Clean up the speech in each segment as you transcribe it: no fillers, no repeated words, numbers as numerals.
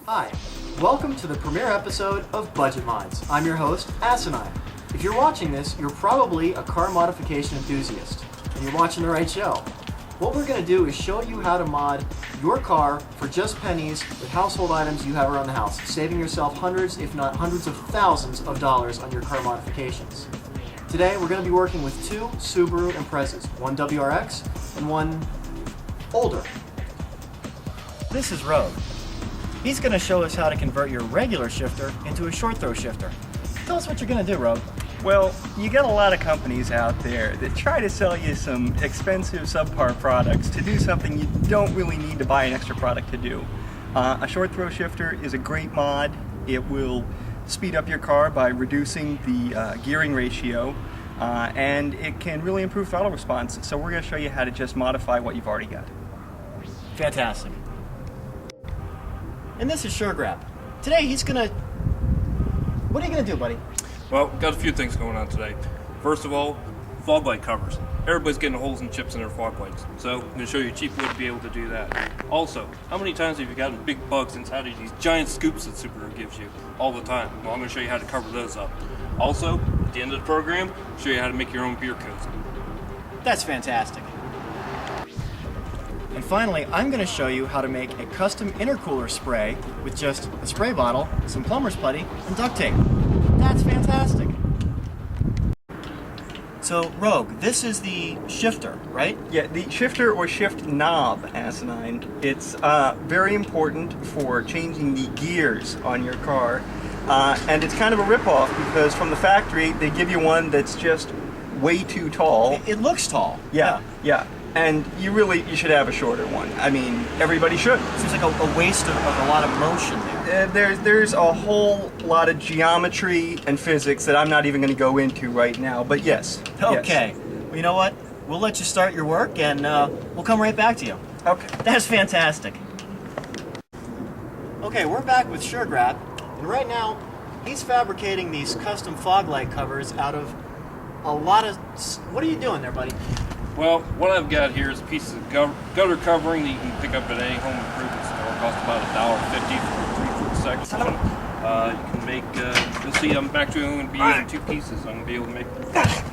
Hi, welcome to the premiere episode of Budget Mods. I'm your host, Asinine. If you're watching this, you're probably a car modification enthusiast, and you're watching the right show. What we're going to do is show you how to mod your car for just pennies with household items you have around the house, saving yourself hundreds, if not hundreds of thousands of dollars on your car modifications. Today, we're going to be working with two Subaru Imprezas, one WRX and one older. This is Rogue. He's going to show us how to convert your regular shifter into a short throw shifter. Tell us what you're going to do, Rogue. Well, you get a lot of companies out there that try to sell you some expensive subpar products to do something you don't really need to buy an extra product to do. A short throw shifter is a great mod. It will speed up your car by reducing the gearing ratio, and it can really improve throttle response. So we're going to show you how to just modify what you've already got. Fantastic. And this is Sure Grab. Today he's going to... What are you going to do, buddy? Well, got a few things going on today. First of all, fog light covers. Everybody's getting holes and chips in their fog lights, so I'm going to show you a cheap way to be able to do that. Also, how many times have you gotten big bugs inside of these giant scoops that Subaru gives you? All the time. Well, I'm going to show you how to cover those up. Also, at the end of the program, show you how to make your own beer cozy. That's fantastic. And finally, I'm going to show you how to make a custom intercooler spray with just a spray bottle, some plumber's putty, and duct tape. That's fantastic. So, Rogue, this is the shifter, right? Yeah, the shifter or shift knob, Asinine. It's very important for changing the gears on your car. And it's kind of a ripoff because from the factory, they give you one that's just way too tall. It looks tall. Yeah. And you should have a shorter one. I mean, everybody should. Seems like a waste of a lot of motion there. There's a whole lot of geometry and physics that I'm not even going to go into right now, but yes. Okay. Yes. Well, you know what? We'll let you start your work, and we'll come right back to you. Okay. That's fantastic. Okay, we're back with Sure Grab, and right now, he's fabricating these custom fog light covers out of a lot of... What are you doing there, buddy? Well, what I've got here is a piece of gutter covering that you can pick up at any home improvement store. It costs about $1.50 for a 3-foot section. You can make, you'll see I'm actually going to be in two pieces. I'm going to be able to make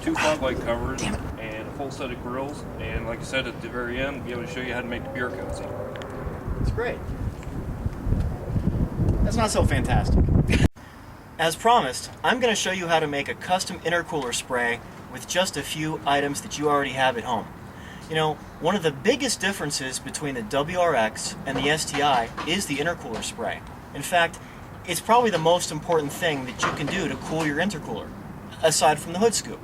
two fog light covers and a full set of grills. And like I said at the very end, I'll be able to show you how to make the beer cozy. That's great. That's not so fantastic. As promised, I'm going to show you how to make a custom intercooler spray with just a few items that you already have at home. You know, one of the biggest differences between the WRX and the STI is the intercooler spray. In fact, it's probably the most important thing that you can do to cool your intercooler, aside from the hood scoop.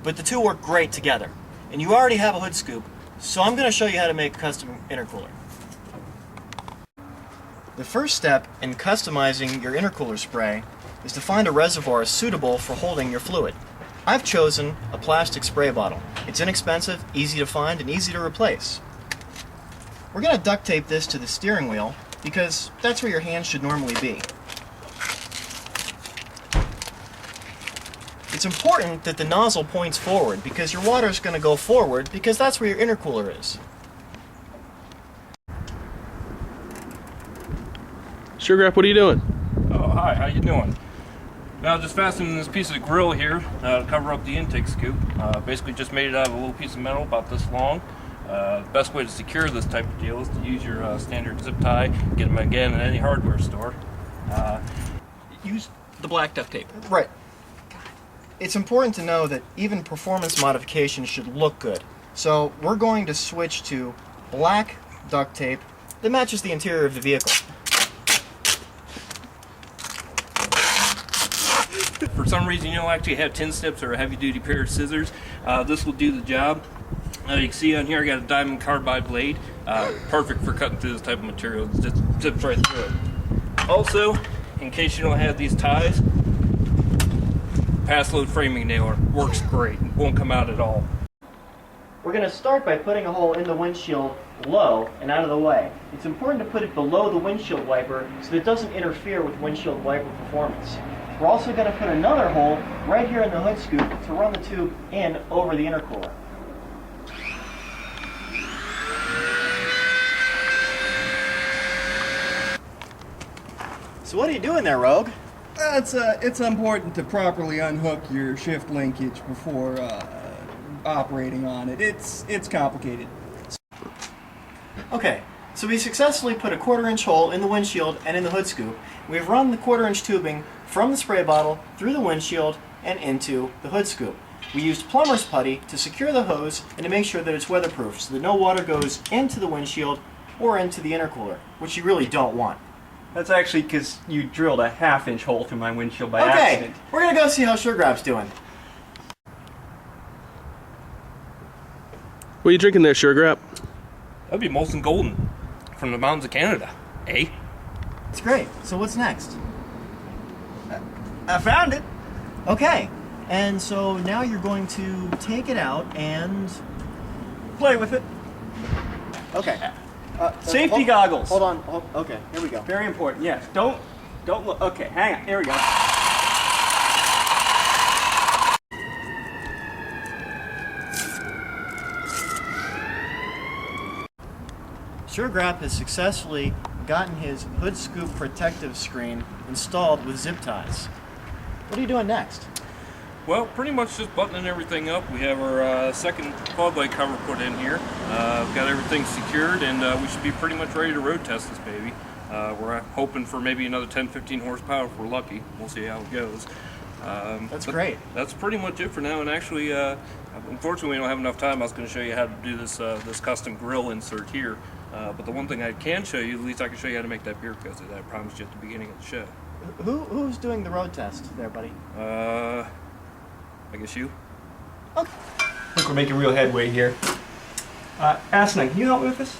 But the two work great together. And you already have a hood scoop, so I'm going to show you how to make a custom intercooler. The first step in customizing your intercooler spray is to find a reservoir suitable for holding your fluid. I've chosen a plastic spray bottle. It's inexpensive, easy to find, and easy to replace. We're going to duct tape this to the steering wheel because that's where your hands should normally be. It's important that the nozzle points forward because your water is going to go forward because that's where your intercooler is. Sure Grap, what are you doing? Oh, hi, how you doing? Now just fastening this piece of grill here to cover up the intake scoop. Basically just made it out of a little piece of metal about this long. The best way to secure this type of deal is to use your standard zip tie. Get them again in any hardware store. Use the black duct tape. Right. It's important to know that even performance modifications should look good. So we're going to switch to black duct tape that matches the interior of the vehicle. For some reason you don't actually have 10 snips or a heavy duty pair of scissors. This will do the job. You can see on here I got a diamond carbide blade. Perfect for cutting through this type of material. It just zips right through it. Also, in case you don't have these ties, pass load framing nailer works great. Won't come out at all. We're going to start by putting a hole in the windshield low and out of the way. It's important to put it below the windshield wiper so that it doesn't interfere with windshield wiper performance. We're also going to put another hole right here in the hood scoop to run the tube in over the intercooler. So what are you doing there, Rogue? It's important to properly unhook your shift linkage before operating on it. It's complicated. Okay, so we successfully put a 1/4-inch hole in the windshield and in the hood scoop. We've run the 1/4-inch tubing from the spray bottle through the windshield and into the hood scoop. We used plumber's putty to secure the hose and to make sure that it's weatherproof so that no water goes into the windshield or into the intercooler, which you really don't want. That's actually because you drilled a 1/2-inch hole through my windshield by Okay, accident. we're gonna go see how Sugargrab's doing. What are you drinking there, Sugargrab? That'd be Molson Golden from the mountains of Canada, eh? It's great. So what's next? I found it. Okay, and so now you're going to take it out and... Play with it. Okay. Safety goggles. Hold on. Okay, here we go. Very important. Yes. Don't look. Okay, hang on. Here we go. Sugargrab has successfully gotten his hood scoop protective screen installed with zip ties. What are you doing next? Well, pretty much just buttoning everything up. We have our second fog light cover put in here. We've got everything secured, and we should be pretty much ready to road test this baby. We're hoping for maybe another 10-15 horsepower if we're lucky. We'll see how it goes. That's great. That's pretty much it for now. And actually, unfortunately, we don't have enough time. I was going to show you how to do this this custom grill insert here. But the one thing I can show you, at least I can show you how to make that beer cozy that I promised you at the beginning of the show. Who's doing the road test there, buddy? I guess you? I think we're making real headway here. Asinine, can you help me with this?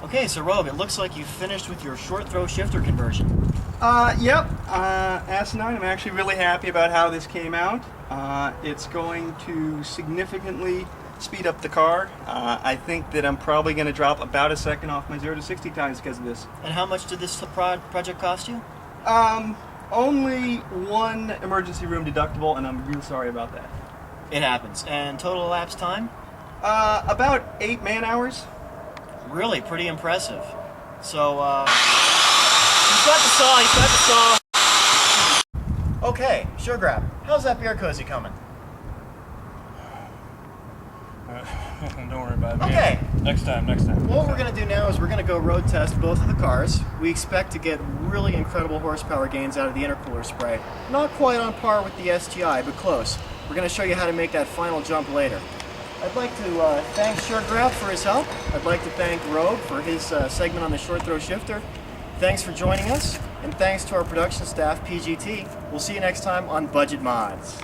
Okay, so Rogue, it looks like you've finished with your short throw shifter conversion. Yep. Asinine, I'm actually really happy about how this came out. It's going to significantly speed up the car. I think that I'm probably going to drop about a second off my 0 to 60 times because of this. And how much did this project cost you? Only one emergency room deductible, and I'm real sorry about that. It happens. And total elapsed time? About 8 man hours. Really pretty impressive. So, he's got the saw. Okay, Sugargrab, how's that beer cozy coming? Don't worry about it. Okay. Next time. What we're going to do now is we're going to go road test both of the cars. We expect to get really incredible horsepower gains out of the intercooler spray. Not quite on par with the STI, but close. We're going to show you how to make that final jump later. I'd like to thank Sugargrab for his help. I'd like to thank Rogue for his segment on the short throw shifter. Thanks for joining us, and thanks to our production staff, PGT. We'll see you next time on Budget Mods.